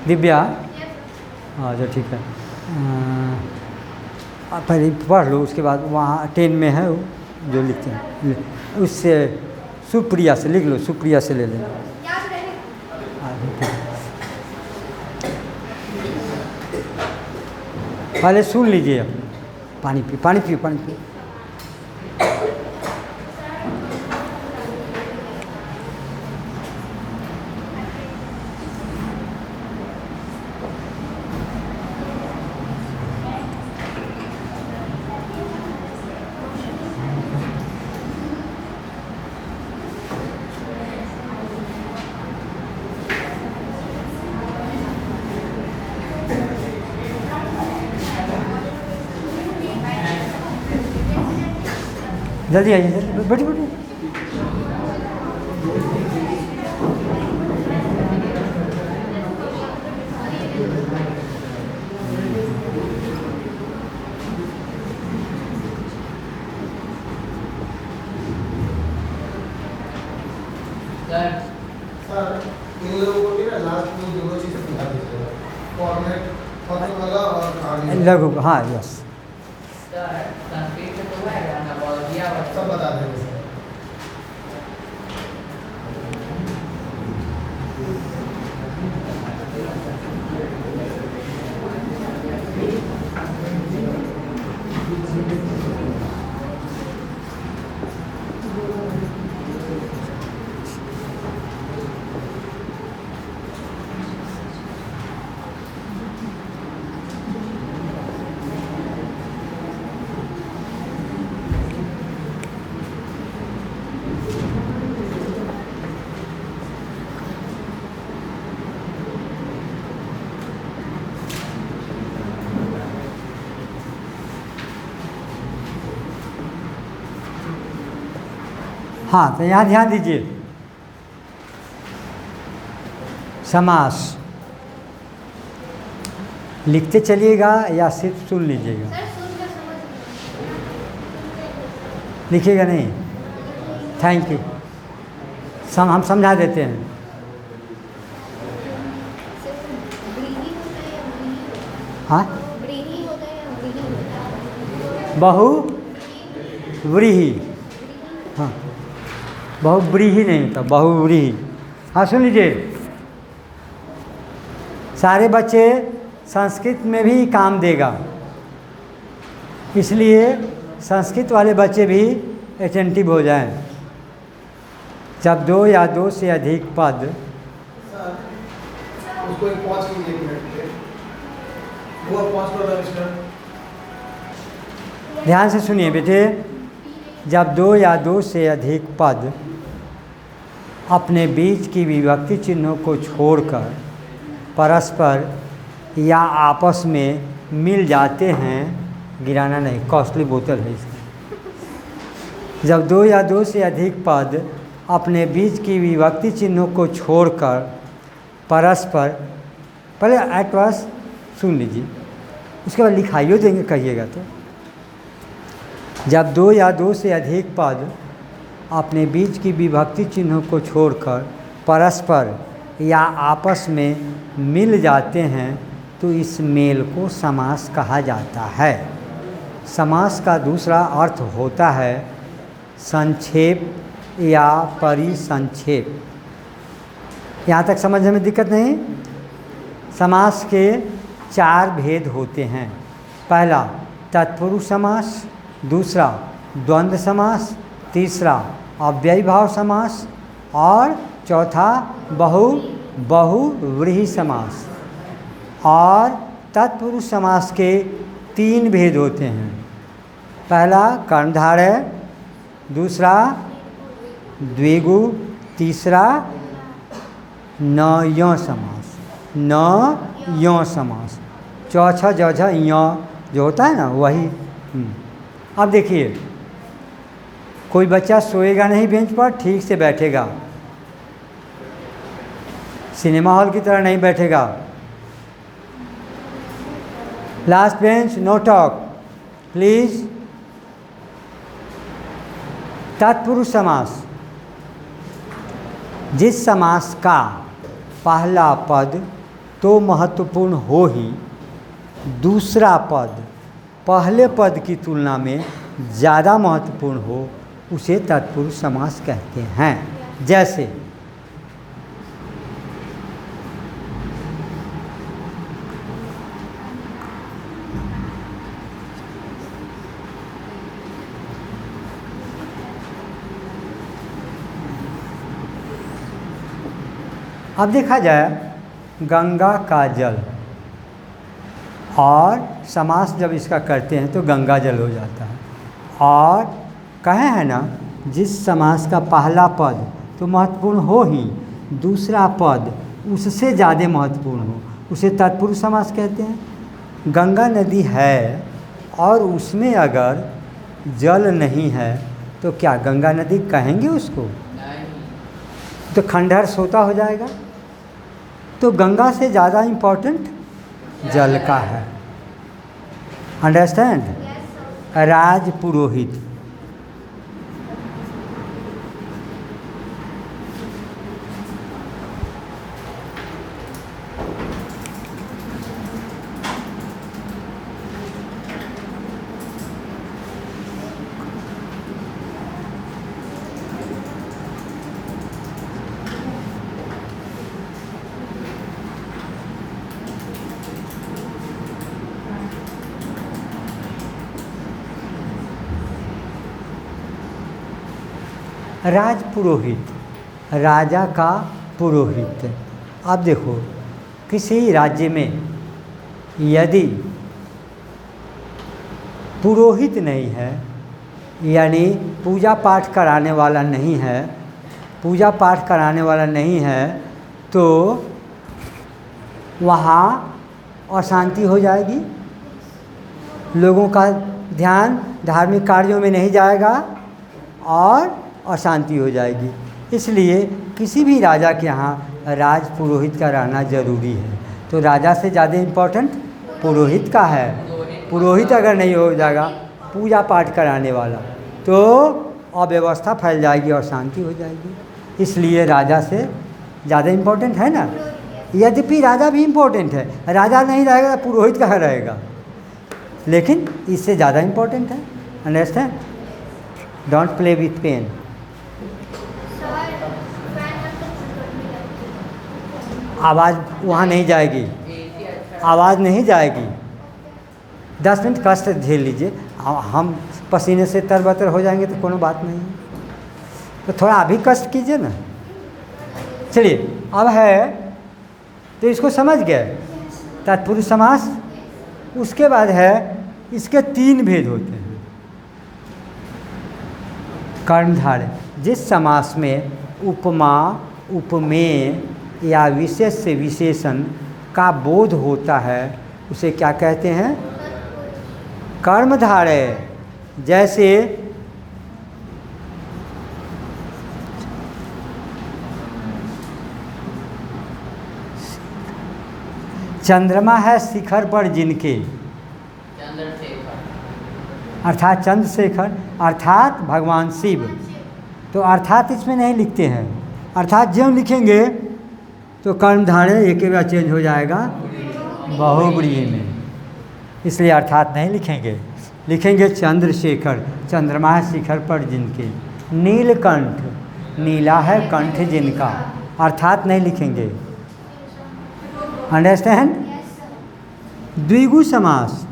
दिव्या, अच्छा ठीक है। पहले पढ़ लो, उसके बाद वहाँ 10 में है वो जो लिखते हैं, उससे सुप्रिया से लिख लो, सुप्रिया से ले लेना। पहले सुन लीजिए, पानी पियो, पानी पियो, पानी पियो। जल्दी आइए, जल्दी बैठिए, बैठिए। सर इन लोगों को भी ना लास्ट में दोनों चीज़ सिखा दीजिएगा, फॉर्मेट वाला और लघु, हाँ यस। संस्कृत तो है नवोदिया सब बता देंगे सर। हाँ, तो यहाँ ध्यान दीजिए, समास लिखते चलिएगा या सिर्फ सुन लीजिएगा? लिखिएगा नहीं? Thank you. हम समझा देते हैं। हाँ, बहु व्रीहि, हाँ बहुव्रीहि नहीं होता, बहुव्रीहि। हाँ सुन लीजिए, सारे बच्चे संस्कृत में भी काम देगा, इसलिए संस्कृत वाले बच्चे भी अटेंटिव हो जाएं। जब 2 या 2 से अधिक पद, उसको एक पॉज कीजिए, 1 मिनट के वो पॉज कर रहा मिस्टर। ध्यान से सुनिए बेटे, जब 2 या 2 से अधिक पद अपने बीच की विभक्ति चिन्हों को छोड़कर परस्पर या आपस में मिल जाते हैं, गिराना नहीं, कॉस्टली बोतल है इसकी। जब 2 या 2 से अधिक पद अपने बीच की विभक्ति चिन्हों को छोड़कर परस्पर, पहले एट वास सुन लीजिए, उसके बाद लिखाइयो देंगे कहिएगा तो। जब 2 या 2 से अधिक पद अपने बीच की विभक्ति चिन्हों को छोड़कर परस्पर या आपस में मिल जाते हैं तो इस मेल को समास कहा जाता है। समास का दूसरा अर्थ होता है संक्षेप या परिसंक्षेप। यहाँ तक समझने में दिक्कत नहीं? समास के 4 भेद होते हैं। पहला तत्पुरुष समास, दूसरा द्वंद्व समास, तीसरा अव्ययीभाव समास और चौथा बहुव्रीहि समास। और तत्पुरुष समास के 3 भेद होते हैं। पहला कर्णधारय, दूसरा द्विगु, तीसरा न-यो समास, न-यो समास, चौथा जौझा यो जो होता है ना वही। अब देखिए, कोई बच्चा सोएगा नहीं बेंच पर, ठीक से बैठेगा, सिनेमा हॉल की तरह नहीं बैठेगा। Last bench, no talk please. तत्पुरुष समास, जिस समास का पहला पद तो महत्वपूर्ण हो ही दूसरा पद पहले पद की तुलना में ज़्यादा महत्वपूर्ण हो, उसे तत्पुरुष समास कहते हैं। जैसे अब देखा जाए गंगा का जल, और समास जब इसका करते हैं तो गंगा जल हो जाता है। और कहे हैं ना, जिस समास का पहला पद तो महत्वपूर्ण हो ही, दूसरा पद उससे ज़्यादा महत्वपूर्ण हो, उसे तत्पुरुष समास कहते हैं। गंगा नदी है और उसमें अगर जल नहीं है तो क्या गंगा नदी कहेंगे उसको? तो खंडहर सोता हो जाएगा। तो गंगा से ज़्यादा इम्पोर्टेंट जल का है। अंडरस्टैंड? राज पुरोहित, राज पुरोहित, राजा का पुरोहित। अब देखो, किसी राज्य में यदि पुरोहित नहीं है, यानी पूजा पाठ कराने वाला नहीं है, पूजा पाठ कराने वाला नहीं है, तो वहाँ अशांति हो जाएगी, लोगों का ध्यान धार्मिक कार्यों में नहीं जाएगा और अशांति हो जाएगी। इसलिए किसी भी राजा के यहाँ राज पुरोहित का रहना जरूरी है। तो राजा से ज़्यादा इम्पोर्टेंट पुरोहित का है। पुरोहित अगर नहीं हो जाएगा पूजा पाठ कराने वाला, तो अव्यवस्था फैल जाएगी और शांति हो जाएगी। इसलिए राजा से ज़्यादा इम्पोर्टेंट है ना। यद्यपि राजा भी इम्पोर्टेंट है, राजा नहीं रहेगा तो पुरोहित कहाँ रहेगा, लेकिन इससे ज़्यादा इम्पोर्टेंट है। Understand? Don't play with pen. आवाज़ वहाँ नहीं जाएगी, आवाज़ नहीं जाएगी। 10 मिनट कष्ट झेल लीजिए, हम पसीने से तरबतर हो जाएंगे तो कोनो बात नहीं, तो थोड़ा अभी कष्ट कीजिए ना। चलिए, अब है तो इसको समझ गए तत्पुरुष समास। उसके बाद है, इसके 3 भेद होते हैं। कर्मधारय, जिस समास में उपमा, उपमेय या विशेष से विशेषण का बोध होता है उसे क्या कहते हैं? कर्मधारय। जैसे चंद्रमा है शिखर पर जिनके, अर्थात चंद्रशेखर अर्थात भगवान शिव। तो अर्थात इसमें नहीं लिखते हैं, अर्थात ज्यों लिखेंगे तो कर्मधारय एक बार चेंज हो जाएगा बहुव्रीहि में, इसलिए अर्थात नहीं लिखेंगे। लिखेंगे चंद्रशेखर, चंद्रमा है शिखर पर जिनके। नीलकंठ, नीला है कंठ जिनका, अर्थात नहीं लिखेंगे। अंडरस्टैंड? द्विगु समास,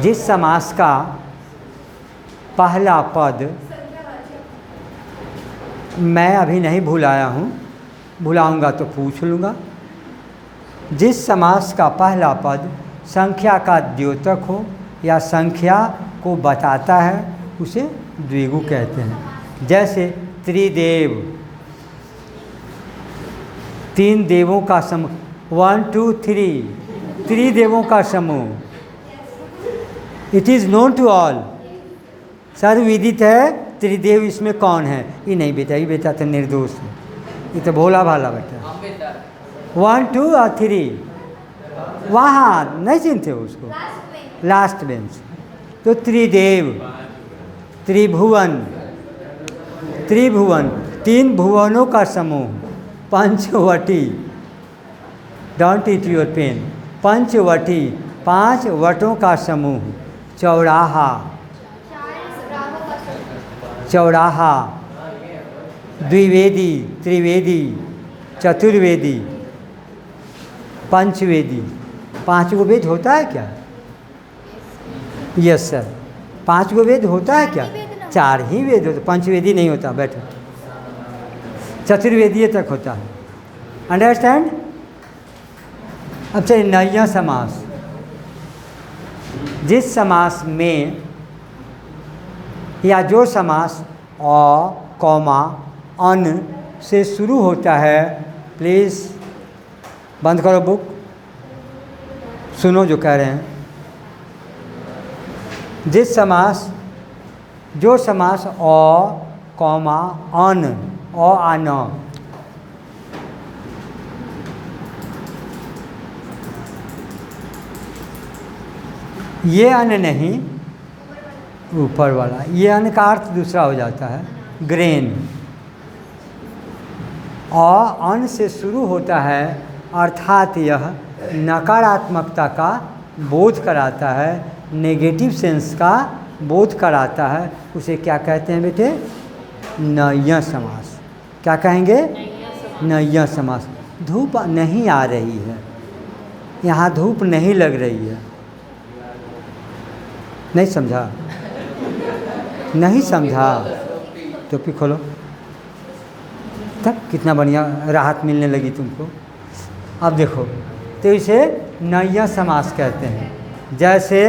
जिस समास का पहला पद मैं अभी नहीं भुलाया हूँ, भुलाऊंगा तो पूछ लूँगा। जिस समास का पहला पद संख्या का द्योतक हो या संख्या को बताता है उसे द्विगु कहते हैं। जैसे त्रिदेव, 3 देवों का समूह, 1 2 3, त्रिदेवों का समूह। It is known to all, सर्वविदित है त्रिदेव। इसमें कौन है? ये नहीं बेटा, ये बेटा तो निर्दोष है, ये तो भोला भाला बेटा। 1 2 और 3 वहाँ नहीं चिन्हते उसको, लास्ट बेंच। तो त्रिदेव, त्रिभुवन, त्रिभुवन 3 भुवनों का समूह, पंचवटी। Don't eat your pen. पंचवटी, 5 वटों का समूह। चौराहा, चौराहा। द्विवेदी, त्रिवेदी, चतुर्वेदी, पंचवेदी। 5 गो वेद होता है क्या? Yes sir. 5 गो वेद होता है क्या? 4 ही वेद होते, पंचवेदी नहीं होता। बैठो। चतुर्वेदीय तक होता है। अंडरस्टैंड? अब चलिए नैया समास। जिस समास में या जो समास अ, कौमा, अन से शुरू होता है, प्लीज़ बंद करो बुक, सुनो जो कह रहे हैं। जिस समास, जो समास अ, कौमा, अन, अ आ न, ये अन नहीं, ऊपर वाला, ये अन का अर्थ दूसरा हो जाता है, ग्रेन। अन से शुरू होता है, अर्थात यह नकारात्मकता का बोध कराता है, नेगेटिव सेंस का बोध कराता है। उसे क्या कहते हैं बेटे? नैया समास। क्या कहेंगे? नैया समास। धूप नहीं आ रही है, यहाँ धूप नहीं लग रही है। नहीं समझा? नहीं समझा? टोपी खोलो। तब कितना बढ़िया राहत मिलने लगी तुमको। अब देखो, तो इसे नैया समास कहते हैं। जैसे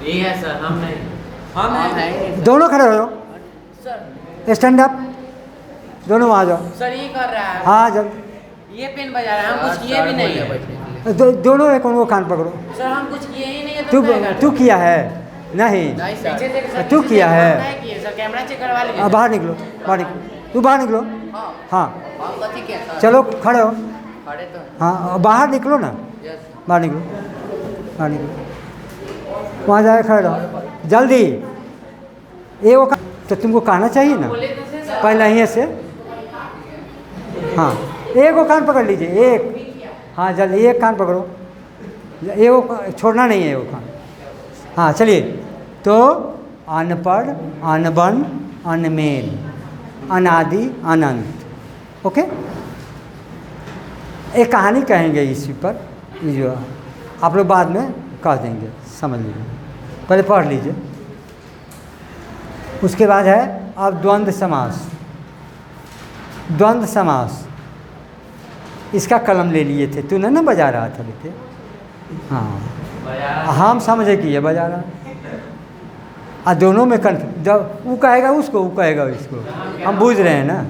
ये है सर, हम नहीं, हम हैं दोनों खड़े हो जाओ, सर। स्टैंड अप, दोनों वहाँ जाओ। सर ये कर रहा है, हाँ जब ये पेन बजा रहा है, हम कुछ किए भी नहीं है। दोनों एक उनको कान पकड़ो। सर हम कुछ किए ही नहीं है। तू किया है? नहीं, पीछे देख सर, तू किया है? नहीं किए सर, कैमरा चेक करवा लीजिए। बाहर निकलो, बाहर निकलो, तू बाहर निकलो। हाँ, हाँ हम कथी किया सर? चलो खड़े हो। खड़े तो हाँ बाहर निकलो ना, यस। बाहर निकलो, बाहर निकलो, वहाँ जाके खड़े रहो जल्दी। ये वो तो तुमको कहना चाहिए ना बोले तो से सर। पहले ही से। हाँ एक वो कान पकड़ लीजिए, एक। हाँ जल्दी एक कान पकड़ो, ये वो छोड़ना नहीं है वो कान। हाँ चलिए। तो अनपढ़, अनबन, अनमेल, अनादि, अनंत। ओके, एक कहानी कहेंगे इसी पर, ये जो आप लोग बाद में कह देंगे, समझ लीजिए, पहले पढ़ लीजिए। उसके बाद है अब द्वंद्व समास। द्वंद्व समास, इसका कलम ले लिए थे, तू ना बजा रहा था बेटे? हाँ हम समझे कि ये बजा रहा। और दोनों में कन्फ्यूज, जब वो कहेगा उसको, वो कहेगा इसको, हम बूझ रहे हैं ना।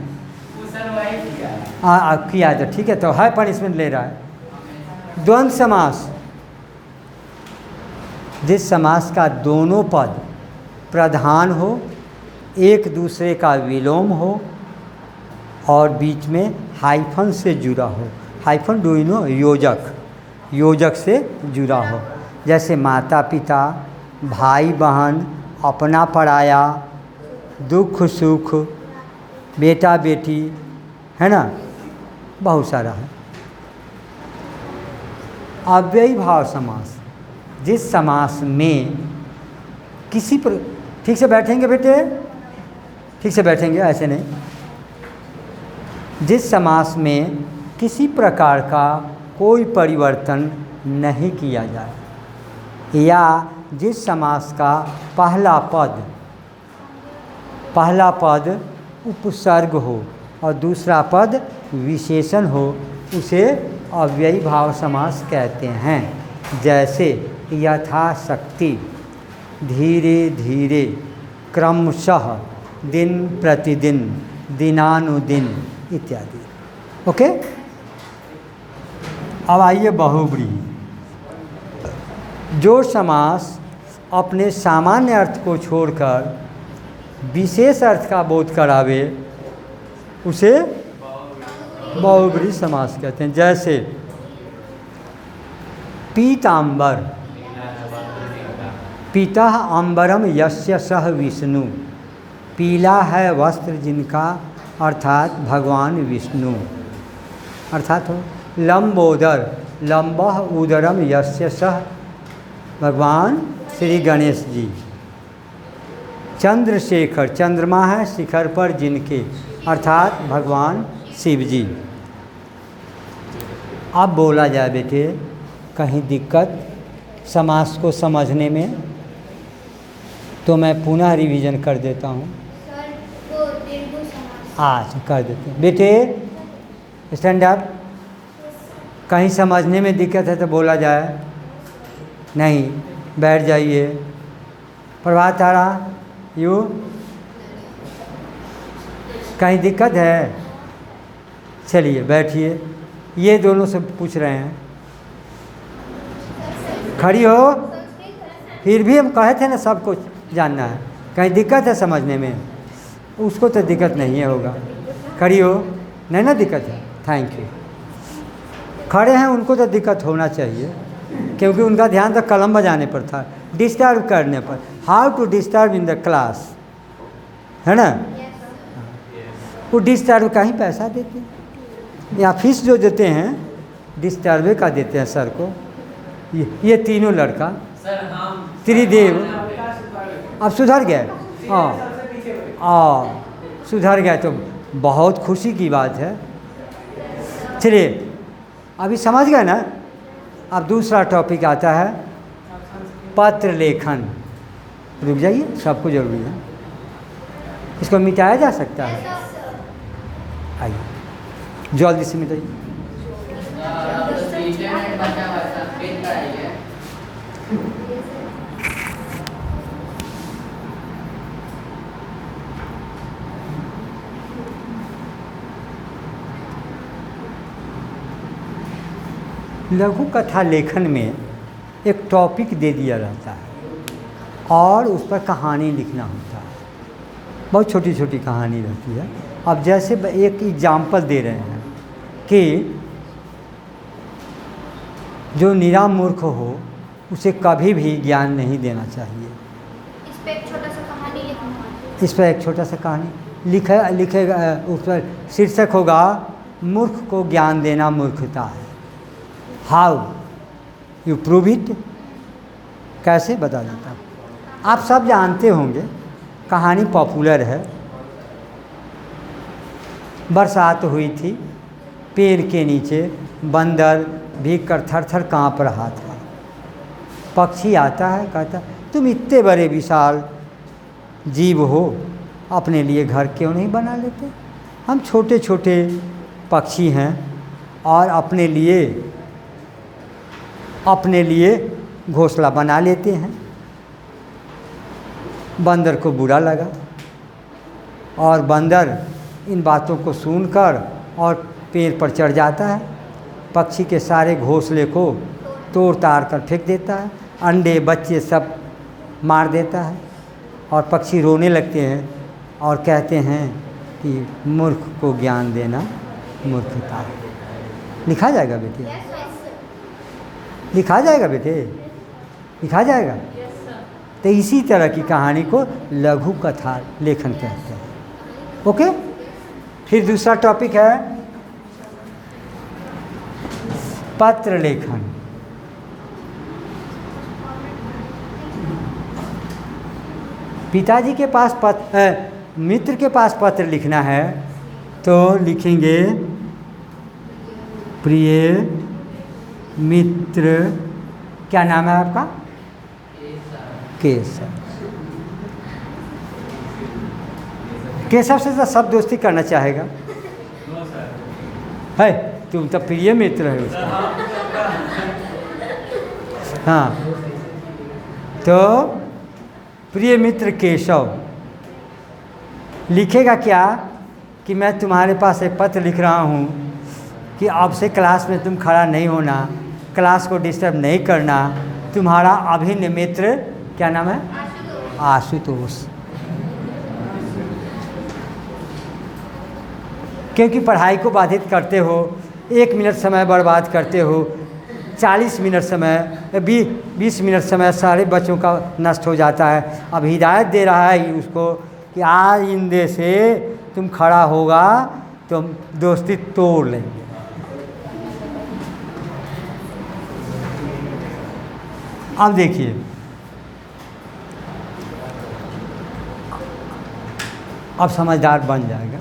किया तो ठीक है, तो है पनिशमेंट ले रहा है। द्वंद्व समास, जिस समास का दोनों पद प्रधान हो, एक दूसरे का विलोम हो और बीच में हाइफन से जुड़ा हो। Hyphen do you know? योजक, योजक से जुड़ा हो। जैसे माता पिता, भाई बहन, अपना पराया, दुख सुख, बेटा बेटी, है ना, बहुत सारा है। अव्ययी भाव समास, जिस समास में किसी पर, ठीक से बैठेंगे बेटे, ठीक से बैठेंगे, ऐसे नहीं। जिस समास में किसी प्रकार का कोई परिवर्तन नहीं किया जाए, या जिस समास का पहला पद उपसर्ग हो और दूसरा पद विशेषण हो, उसे अव्ययी भाव समास कहते हैं। जैसे यथाशक्ति, धीरे धीरे, क्रमशः, दिन प्रतिदिन, दिनानुदिन इत्यादि। ओके, अब आइए बहुव्रीहि। जो समास अपने सामान्य अर्थ को छोड़कर विशेष अर्थ का बोध करावे, उसे बहुव्रीहि समास कहते हैं। जैसे पीतांबर, पीता अंबरम यस्य सह विष्णु, पीला है वस्त्र जिनका अर्थात भगवान विष्णु। अर्थात हो लंबोदर, लंबः उदरम यस्य सह भगवान श्री गणेश जी। चंद्रशेखर, चंद्रमा है शिखर पर जिनके अर्थात भगवान शिव जी। अब बोला जाए बेटे, कहीं दिक्कत समास को समझने में तो मैं पुनः रिवीजन कर देता हूँ। सर वो दीर्घ समास। आज कर देते हैं बेटे। Stand up. कहीं समझने में दिक्कत है तो बोला जाए, नहीं बैठ जाइए। प्रभात तारा, यू कहीं दिक्कत है? चलिए बैठिए। ये दोनों से पूछ रहे हैं, खड़ी हो। फिर भी हम कहे थे ना सब कुछ जानना है। कहीं दिक्कत है समझने में? उसको तो दिक्कत नहीं है होगा। खड़ी हो, नहीं ना दिक्कत है? Thank you. खड़े हैं उनको तो दिक्कत होना चाहिए, क्योंकि उनका ध्यान तो कलम बजाने पर था, डिस्टर्ब करने पर। How to disturb in the class, है ना? वो डिस्टर्ब का ही पैसा देते हैं, या फीस जो देते हैं डिस्टर्बे का देते हैं सर को। ये तीनों लड़का सर हम त्रिदेव अब सुधर गए। सुधर गए तो बहुत खुशी की बात है। चलिए अभी समझ गए ना। अब दूसरा टॉपिक आता है पत्र लेखन। रुक जाइए, सबको जरूरी है। इसको मिटाया जा सकता है? आइए जल्दी से मिटाइए। लघु कथा लेखन में एक टॉपिक दे दिया रहता है और उस पर कहानी लिखना होता है। बहुत छोटी छोटी कहानी रहती है। अब जैसे एक एग्जाम्पल दे रहे हैं कि जो निरा मूर्ख हो उसे कभी भी ज्ञान नहीं देना चाहिए। इस पे एक छोटा सा कहानी लिखूंगा। इस पर एक छोटा सा कहानी लिखेगा। उस पर शीर्षक होगा मूर्ख को ज्ञान देना मूर्खता है। हाउ यू प्रूव इट, कैसे बता देता हूँ। आप सब जानते होंगे, कहानी पॉपुलर है। बरसात हुई थी, पेड़ के नीचे बंदर भीग कर थर थर काँप रहा था। पक्षी आता है, कहता तुम इतने बड़े विशाल जीव हो, अपने लिए घर क्यों नहीं बना लेते? हम छोटे छोटे पक्षी हैं और अपने लिए घोंसला बना लेते हैं। बंदर को बुरा लगा और बंदर इन बातों को सुनकर और पेड़ पर चढ़ जाता है। पक्षी के सारे घोंसले को तोड़ ताड़ कर फेंक देता है, अंडे बच्चे सब मार देता है और पक्षी रोने लगते हैं और कहते हैं कि मूर्ख को ज्ञान देना मूर्खता है। लिखा जाएगा बेटे, लिखा जाएगा बेटे, लिखा जाएगा। तो इसी तरह की कहानी को लघु कथा लेखन कहते हैं। ओके, फिर दूसरा टॉपिक है पत्र लेखन। पिताजी के पास मित्र के पास पत्र लिखना है तो लिखेंगे प्रिय मित्र, क्या नाम है आपका? केशव। केशव से तो सब दोस्ती करना चाहेगा। है तुम तो प्रिय मित्र है उसका। हाँ, तो प्रिय मित्र केशव लिखेगा क्या कि मैं तुम्हारे पास एक पत्र लिख रहा हूँ कि अब से क्लास में तुम खड़ा नहीं होना, क्लास को डिस्टर्ब नहीं करना। तुम्हारा अभिन्न मित्र, क्या नाम है? आशुतोष। क्योंकि पढ़ाई को बाधित करते हो, 1 मिनट समय बर्बाद करते हो, 40 मिनट समय 20 मिनट समय सारे बच्चों का नष्ट हो जाता है। अब हिदायत दे रहा है उसको कि आइंदे से तुम खड़ा होगा तो हम दोस्ती तोड़ लेंगे। अब देखिए, अब समझदार बन जाएगा,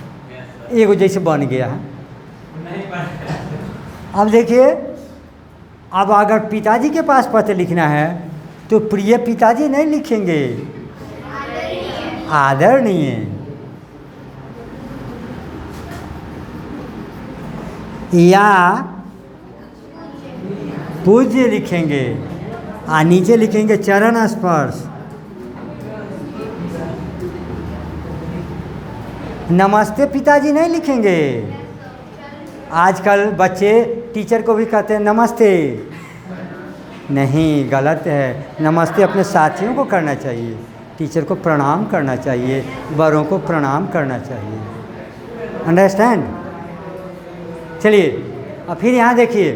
एगो जैसे बन गया है। अब देखिए, अब अगर पिताजी के पास पत्र लिखना है तो प्रिय पिताजी नहीं लिखेंगे, आदरणीय। या पूज्य लिखेंगे, नीचे लिखेंगे चरण स्पर्श। नमस्ते पिताजी नहीं लिखेंगे। आजकल बच्चे टीचर को भी कहते हैं नमस्ते, नहीं, गलत है। नमस्ते अपने साथियों को करना चाहिए, टीचर को प्रणाम करना चाहिए, बड़ों को प्रणाम करना चाहिए। अंडरस्टैंड? चलिए अब फिर यहाँ देखिए,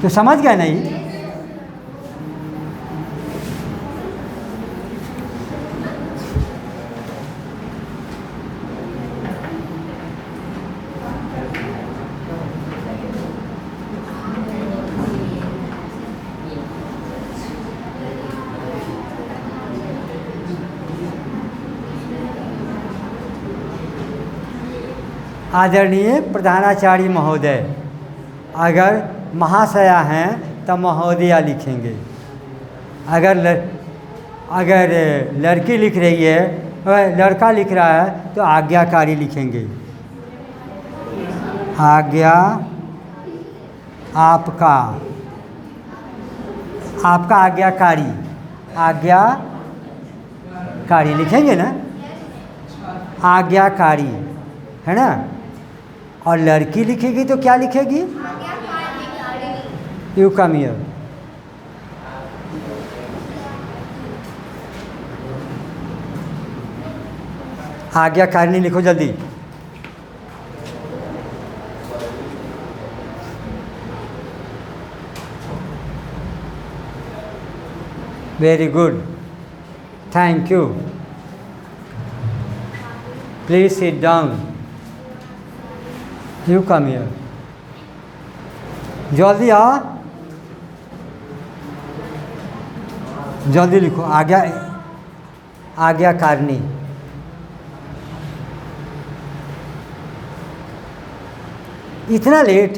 तो समझ गए नहीं? आदरणीय प्रधानाचार्य महोदय, अगर महाशया हैं तो महोदया लिखेंगे। अगर लड़की लिख रही है, लड़का लिख रहा है तो आज्ञाकारी लिखेंगे। आज्ञा, आपका आज्ञाकारी, आज्ञाकारी लिखेंगे ना, आज्ञाकारी, है ना। और लड़की लिखेगी तो क्या लिखेगी? You come here. आज्ञाकारिणी लिखो जल्दी। Very good, thank you. Please sit down. You come here. जल्दी आ, जल्दी लिखो। आज्ञाकारिणी। इतना लेट?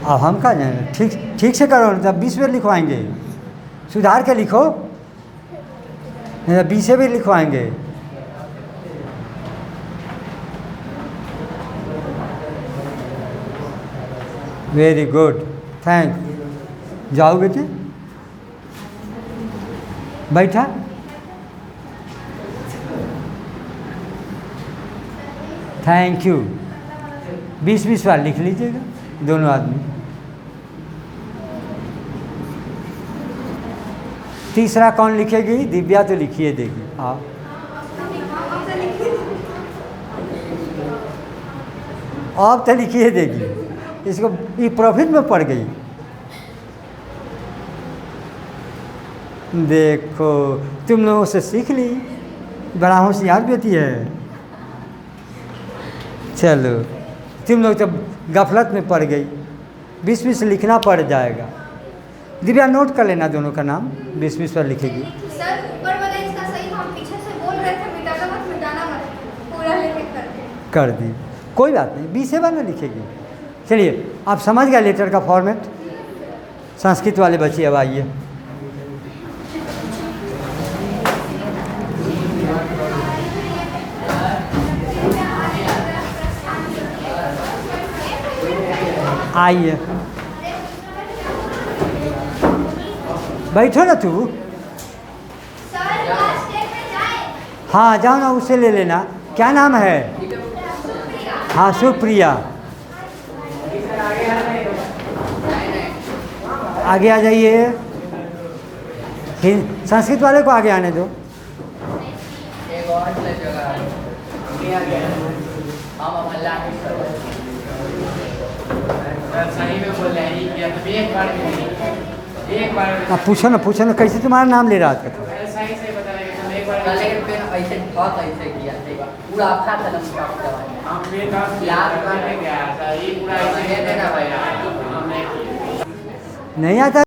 अब हम कहा जाए, ठीक से करो, तब 20 बार लिखवाएंगे। सुधार के लिखो, 20 भी लिखवाएंगे। Very good, thank. जाओ बेटे, बैठा। Thank you. 20 बार लिख लीजिएगा दोनों आदमी। तीसरा कौन लिखेगी? दिव्या तो लिखिए देगी। हाँ, आप तो लिखिए देगी। इसको ये प्रॉफिट में पड़ गई। देखो, तुम लोगों से सीख ली, बड़ा होशियार बेटी है। चलो, तुम लोग जब गफलत में पड़ गई, 20 लिखना पड़ जाएगा। दिव्या नोट कर लेना दोनों का नाम, 20 पर लिखेगी। सर ऊपर वाला इसका सही, हम पीछे से बोल रहे थे मिटाना मत, पूरा लिख करके कर दी, कोई बात नहीं, 20 बार ना लिखेगी। चलिए, आप समझ गए लेटर का फॉर्मेट। संस्कृत वाले बच्चे अब आइए। आइए, बैठो ना तू। सर लास्ट डेट में जाए। हाँ जाओ ना, उससे ले लेना। क्या नाम है? हाँ, सुप्रिया। आगे आ जाइए। संस्कृत वाले को आगे आने दो। किया गया हम अल्लाह के सर सही में बोल रहे हैं किया तो एक बार भी नहीं एक बार अब पूछो ना कैसे तुम्हारा नाम ले रहा था सही से बताइए हम एक बार लेकिन फिर ऐसे बहुत ऐसे किया पूरा आपका था ना हम फिर याद करने गया था ये पूरा ऐसे देना भाई हमने नहीं आता